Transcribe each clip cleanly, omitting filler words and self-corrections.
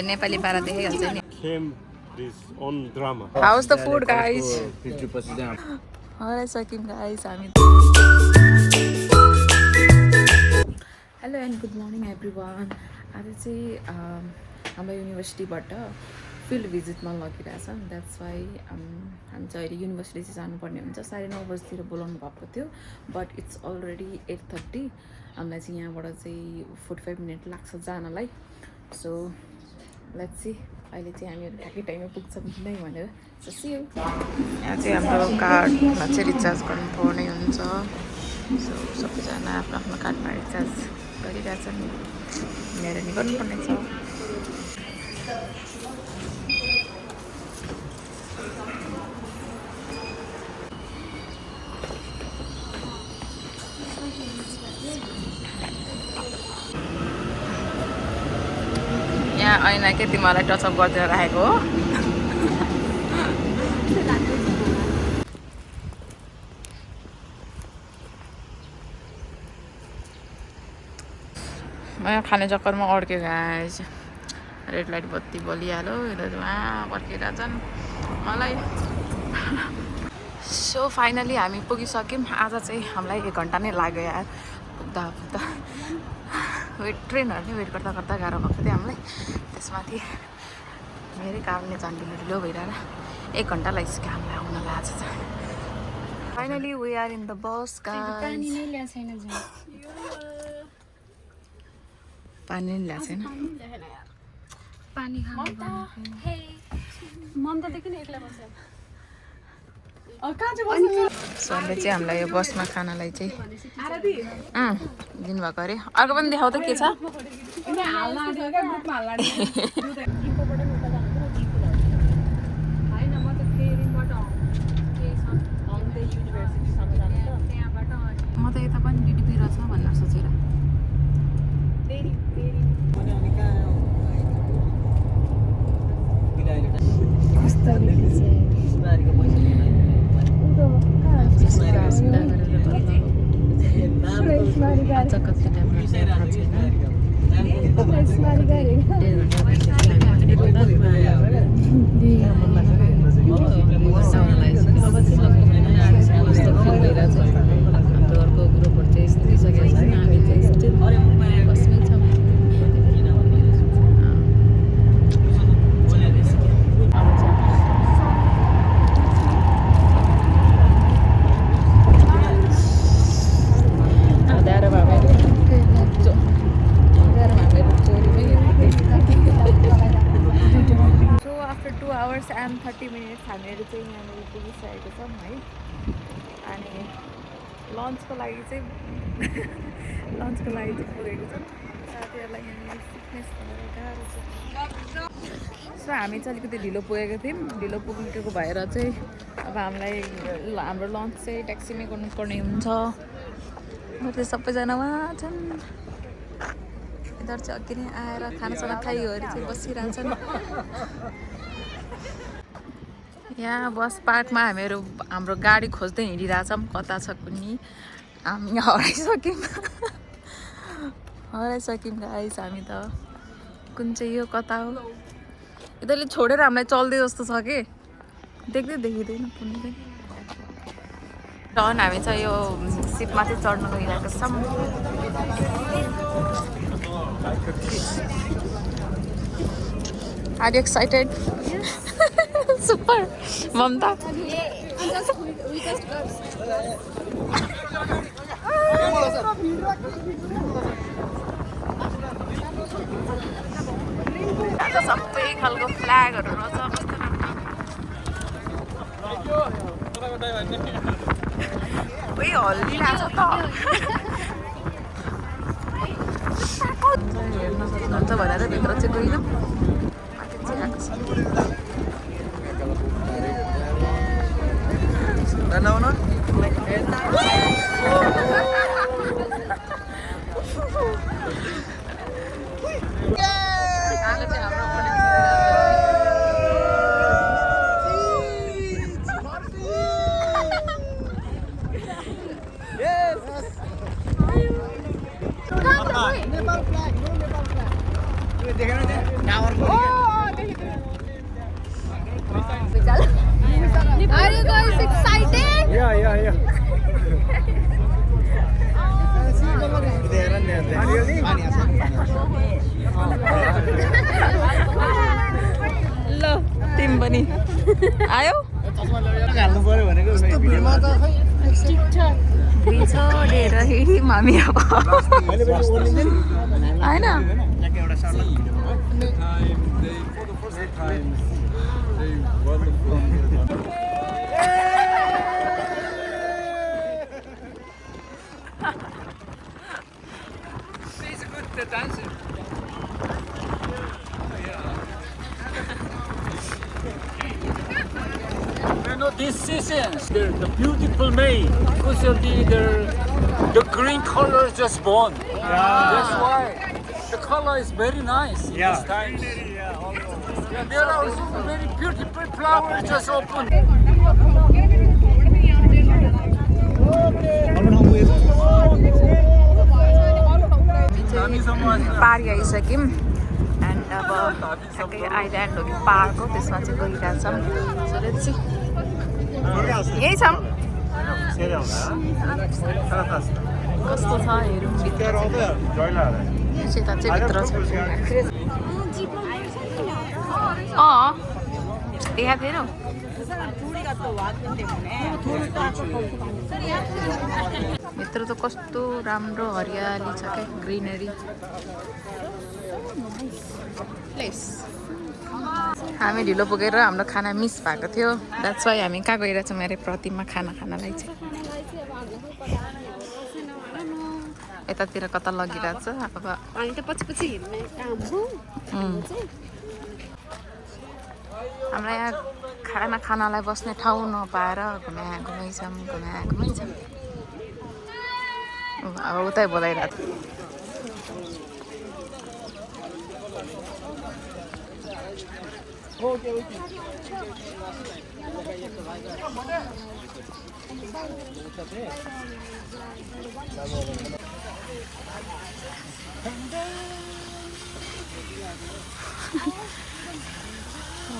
नेपाली पारा देखाइहाल्छ नि this on drama. How's the food, guys? 50%. Alright, Sakim, guys. Hello and good morning, everyone. आज चाहिँ हाम्रो युनिभर्सिटीबाट फिल्ड भिजिटमा लगिरहेछ. द्याट्स वाइ हामी चाहिँ अहिले युनिभर्सिटी चाहिँ जानुपर्ने हुन्छ. 9:30 बजीतिर बोलाउनु भएको थियो, बट इट्स अलरेडी 8:30. हामीलाई चाहिँ यहाँबाट चाहिँ 45 मिनट लाग्छ जानलाई. सो लेट्स सी अहिले चाहिँ हामीहरू ठ्याक्कै टाइममा पुग्छौँ कि नै भनेर. So see you. यहाँ चाहिँ हाम्रो कार्डमा चाहिँ रिचार्ज गर्नुपर्ने हुन्छ. सो सबैजना आफ्नो आफ्नो कार्डमा रिचार्ज गरिरहेछन्. मेरो नि गर्नुपर्ने छ. यहाँ ऐना के तिमीलाई टचअप गरिदिएर राखेको हो. म यहाँ खाने चक्करमा अड्क्यो गाइस. रेड लाइट बत्ती बलिहाल्यो. उहाँ पर्खिरहेछन् मलाई. सो फाइनली हामी पुगिसक्यौँ. आज चाहिँ हामीलाई 1 घन्टा नै लाग्यो यार पुग्दा ट्रेनहरू नै वेट गर्दा गर्दा गाह्रो भएको थियो हामीलाई. त्यसमाथि मेरै कारणले झन् ढिलो भइरहेर 1 घन्टा लागिसक्यो हामीलाई आउनलाई. आज चाहिँ finally we are in the bus guys. पानी नै ल्याएको छैन. पानी सरले चाहिँ हामीलाई यो बसमा खानालाई चाहिँ दिनुभएको अरे. अर्को पनि देखाउ त के छ. म त यता पनि डिडिपी रहेछ भनेर सोचेर. अर्को ग्रुपहरू चाहिँ स्थिसकेको छ. हामी चाहिँ स्टिल बसमै छौँ. And 30 minutes हामीहरू चाहिँ यहाँनिर पुगिसकेको छौँ है. अनि लन्चको लागि चाहिँ पुगेको छौँ. साथीहरूलाई यहाँनिर सिक्नेस भएर गाह्रो छ. सो हामी चाहिँ अलिकति ढिलो पुगेको थियौँ. ढिलो पुगेको भएर चाहिँ अब हामीलाई हाम्रो लन्च चाहिँ ट्याक्सीमै गर्नुपर्ने हुन्छ. म चाहिँ सबैजना उहाँ छन्. यिनीहरू चाहिँ अघि नै आएर खानासाना खाइवरी चाहिँ बसिरहेछन्. यहाँ बस पार्कमा हामीहरू हाम्रो गाडी खोज्दै हिँडिरहेछौँ. कता छ कुनै. हामी हराइसक्यौँ गाइस. हामी त कुन चाहिँ यो कता हो. यिनीहरूले छोडेर हामीलाई चल्दै जस्तो छ कि देखिँदैन कुनै चाहिँ. झन् हामी चाहिँ यो सिपमा चाहिँ चढ्न गइरहेको छौँ. Are you excited? Super. Mamta? आज सबै खालको फ्ल्यागहरू रहेछ. कस्तो राम्रो. उयो हल्लिरहेछ त. हेर्न सक्नुहुन्छ भनेर भित्र चाहिँ गइनँ. माथि चाहिँ आएको छ. Are you guys excited? Yeah. ल तिमी पनि आयो छोडेर हिँड्यौँ हामी अब होइन This season, the beautiful May, because of the green color is just born. That's why the color is very nice. This time. Yeah, there are also very beautiful flowers just open. पारी आइसक्यौँ and अब ठ्याक्कै island हो कि park हो त्यसमा चाहिँ गइरहेछौँ यही छौँ कस्तो छ हेरौँ भित्र सेता चाहिँ भित्र छ देखा थिएन भित्र त कस्तो राम्रो हरियाली छ क्या ग्रिनरी प्लेस हामी ढिलो पुगेर हाम्रो खाना मिस भएको थियो द्याट्स वाइ हामी कहाँ गइरहेछौँ अरे प्रतिमा खाना खानलाई चाहिँ यतातिर कता लगिरहेछ अब हामी त पछि पछि हिँड्ने काम हो हामीलाई यहाँ खानालाई बस्ने ठाउँ नपाएर घुमाइछौँ अब उतै बोलाइरहेको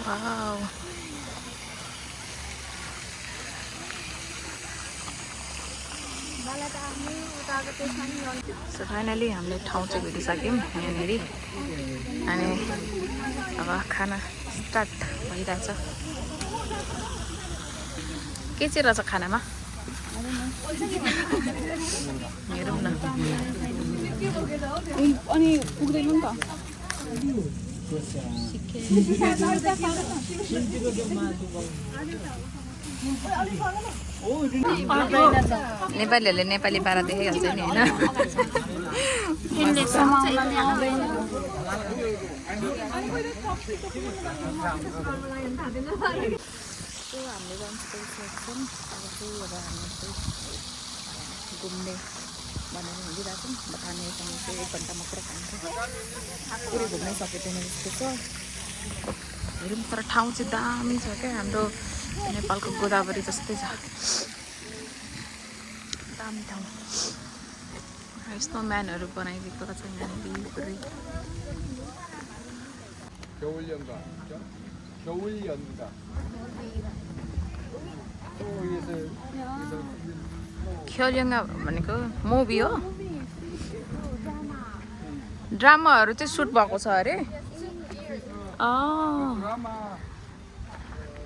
Wow. So finally हामीले ठाउँ चाहिँ भेटिसक्यौँ यहाँनिर अनि अब खाना स्टार्ट भइरहेछ के चाहिँ रहेछ खानामा हेरौँ न अनि पुग्दैन नि त नेपालीहरूले नेपाली पारा देखाइहाल्छ नि होइन हामीले लन्च गरिसकेछौँ अब चाहिँ अब हामी चाहिँ घुम्ने भनेर हिँडिरहेछौँ खानेसँग चाहिँ 1 घन्टा मात्र खान्छ पुरै घुम्नै सकेदैन जस्तो छ हेरौँ तर ठाउँ चाहिँ दामी छ क्या हाम्रो नेपालको गोदावरी जस्तै छ दामी ठाउँ स्नोम्यानहरू बनाइदिएको छ यहाँनिर पुरै ख्योलिङ्गा भनेको मुभी हो ड्रामाहरू चाहिँ सुट भएको छ अरे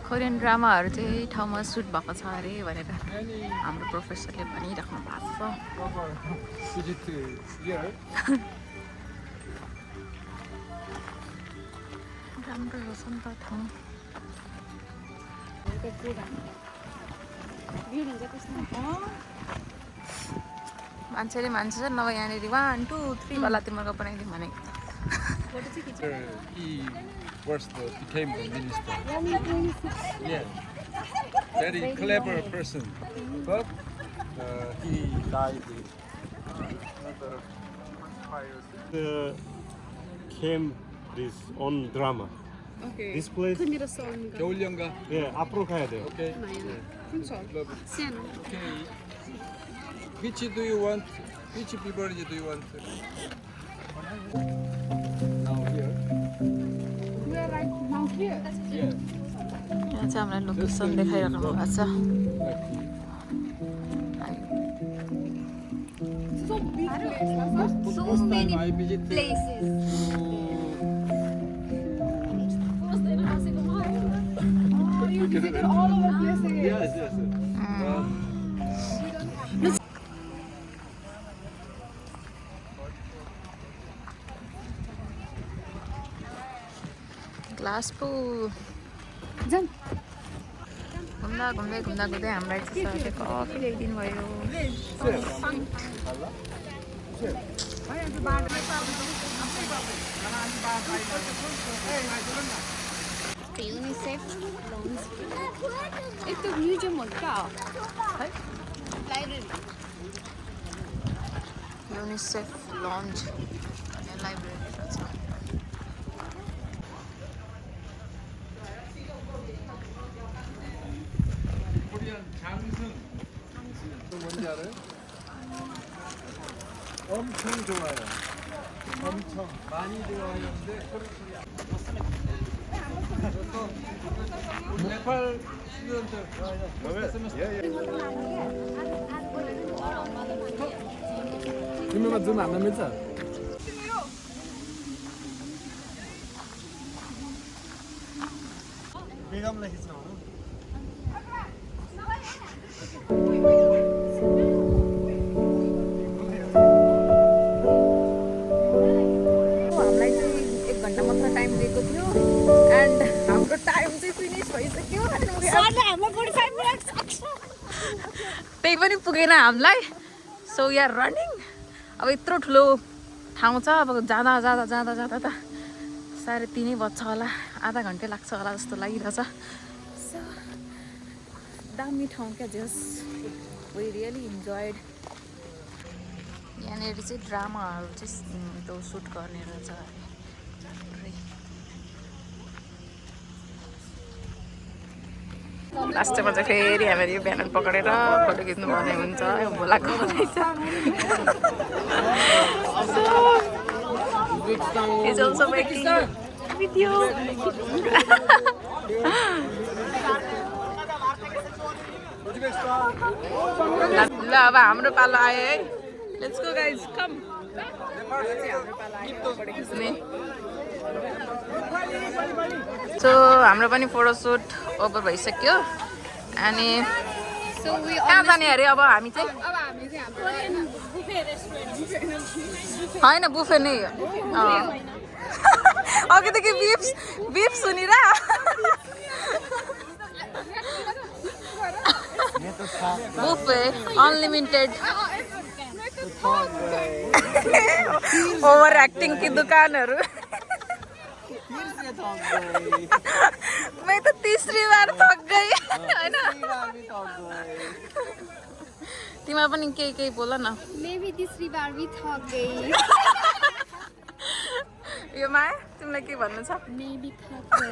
कोरियन ड्रामाहरू चाहिँ यही ठाउँमा सुट भएको छ अरे भनेर हाम्रो प्रोफेसरले भनिराख्नु भएको छ राम्रो रहेछ नि त ठाउँ मान्छेले मान्छ नभए यहाँनिर 1 2 3 वाला तिम्रो बनाइदिउँ भनेको He became the minister. Yeah, very clever person, but he died. The camp this on drama. Okay. This place, मेरो सङ 겨울연가. yeah, 앞으로 가야 돼요. Okay. सानो Okay. Which do you want Which beverage do you want? Now here. We are right now here. Yeah. यहाँ चाहिँ हामीलाई location देखाइराख्नु भएको छ So big place. So many I visit places. You visited all over places. Yes, yes. ग्लासपो Jump. घुम्दा घुम्दै हामीलाई चाहिँ coffee ल्याइदिनु भयो UNICEF loans. It's the museum or क्या? Library. युनिसेफ लन्च भन्ने लाइब्रेरी रहेछ 뭔지 알아요? 엄청 좋아요. 엄청 많이 좋아하는데 네팔 스튜던트. तिमीमा जुन हान्न मिल्छ बेगमलाई खिच्न हो हामीलाई चाहिँ 1 घन्टा मात्र टाइम दिएको थियो एन्ड हाम्रो टाइम चाहिँ फिनिस भइसक्यो त्यही पनि पुगेन हामीलाई सो वी आर रनिङ अब यत्रो ठुलो ठाउँ छ अब जाँदा त 3:30 बज्छ होला आधा घन्टा लाग्छ होला जस्तो लागिरहेछ सो दामी ठाउँ क्या जस वी रियली इन्जोयड यहाँनिर चाहिँ ड्रामाहरू चाहिँ त्यो सुट गर्ने रहेछ लास्टमा चाहिँ फेरि हामीहरू यो ब्यानर पक्रेर फोटो खिच्नु पर्ने हुन्छ यो बोलाएको हुँदैछ He's also making video. ल अब हाम्रो पालो आयो है let's go guys com so हाम्रो पनि फोटोसुट ओभर भइसक्यो अनि कहाँ जाने अरे अब हामी चाहिँ होइन बुफे नै अघिदेखि बिफ सुनेर बुफे अनलिमिटेड ओभर एक्टिङ की दुकानहरू मैं तो तीसरी बार थक गई हैन तिमीलाई पनि केही बोल न मैं भी तीसरी बार भी थक गई यो माया तिमीलाई के भन्नु छ मैं भी थक गई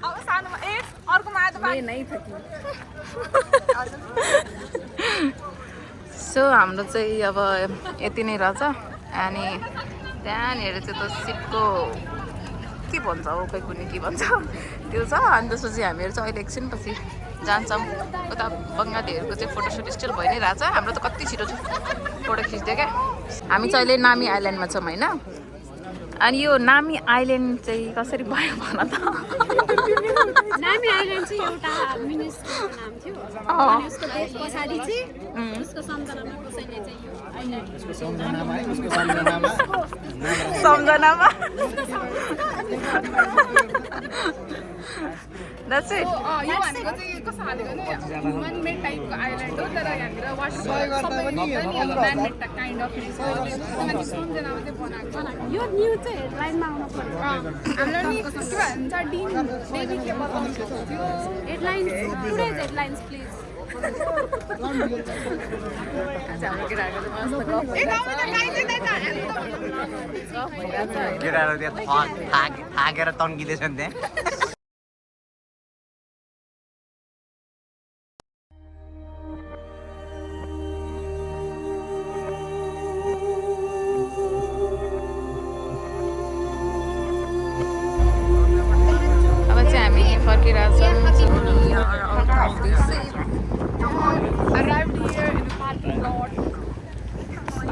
अब सानोमा अर्को माया त पाए नै थक्यो सो हाम्रो चाहिँ अब यति नै रहेछ अनि त्यहाँनिर चाहिँ त सिटको के भन्छ हो खै कुनै के भन्छ त्यो छ अनि त्यसपछि हामीहरू चाहिँ अहिले एकछिनपछि जान्छौँ उता बङ्गालीहरूको चाहिँ फोटोसुट स्टिल भइ नै रहेछ हाम्रो त कति छिटो फोटो खिच्दियो क्या हामी चाहिँ अहिले नामी आइल्यान्डमा छौँ होइन अनि यो नामी आइल्यान्ड चाहिँ कसरी भयो भन त नामी आइल्यान्ड चाहिँ एउटा मिनिस्टरको नाम थियो अनि उसको देश पछाडि चाहिँ उसको सम्झनामा कसैले चाहिँ यो आइल्यान्ड सम्झनामा That's it. यो भनेको चाहिँ कस्तो हालेको नि ह्युमन मेड टाइपको आइल्यान्ड हो तर यहाँनिर वाटर सबै म्यान मेड काइन्ड अफ माथि सम्झनामा चाहिँ बनाएको यो न्यू चाहिँ हेडलाइनमा आउनु पर्यो हाम्रो नि के भन्छ डिन डेभिडले बताउनु थियो हेडलाइन्स पुरै हेडलाइन्स प्लिज केटाहरू त्यहाँ थाकेर तन्किँदैछन् त्यहाँ of this. Arrived here in the parking lot.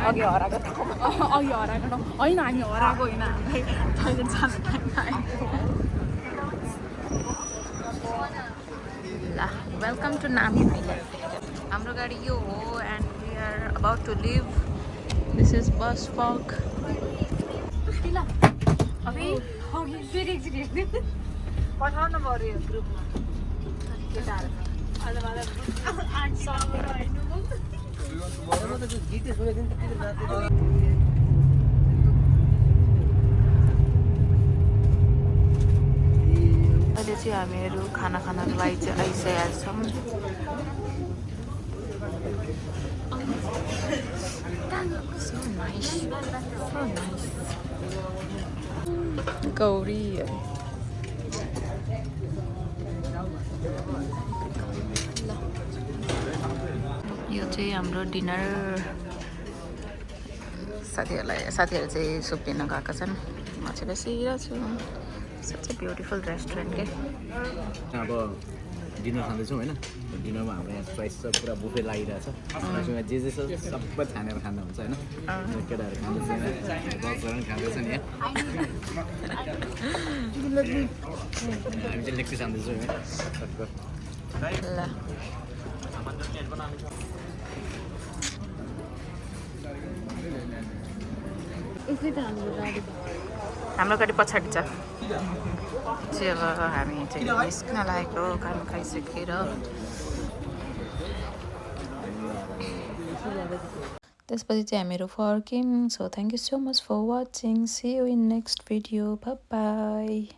अघि हराएको ठाउँमा अघि हराएको ठाउँ होइन हामी हराएको होइन हामीलाई टोइलेट जानु टाइम आएको ल वेलकम टु नामी भिलेज हाम्रो गाडी यो हो and we are about to leave this is bus park पठाउनु पर्यो ग्रुपमा अहिले चाहिँ हामीहरू खाना खानको लागि चाहिँ आइसकेका छौँ So nice. So nice. Gauri यो चाहिँ हाम्रो डिनर साथीहरू चाहिँ सुप लिन गएका छन् म चाहिँ बसिरहेको छु सच अ ब्युटिफुल रेस्टुरेन्ट के अब डिनर खाँदैछौँ होइन डिनरमा हाम्रो यहाँ प्राइस छ पुरा बुफे लागिरहेछ प्राइसमा जे छ सबै छानेर खाँदा हुन्छ होइन केटाहरू खाँदैछ बक्सहरू पनि खाँदैछ नि यहाँ हामी चाहिँ लेक्चर खाँदैछौँ यहाँ ल हाम्रो गाडी पछाडि छ चाहिँ अब हामी चाहिँ निस्किन लागेको खाना खाइसकेर त्यसपछि चाहिँ हामीहरू फर्क्यौँ so thank you so much for watching see you in next video by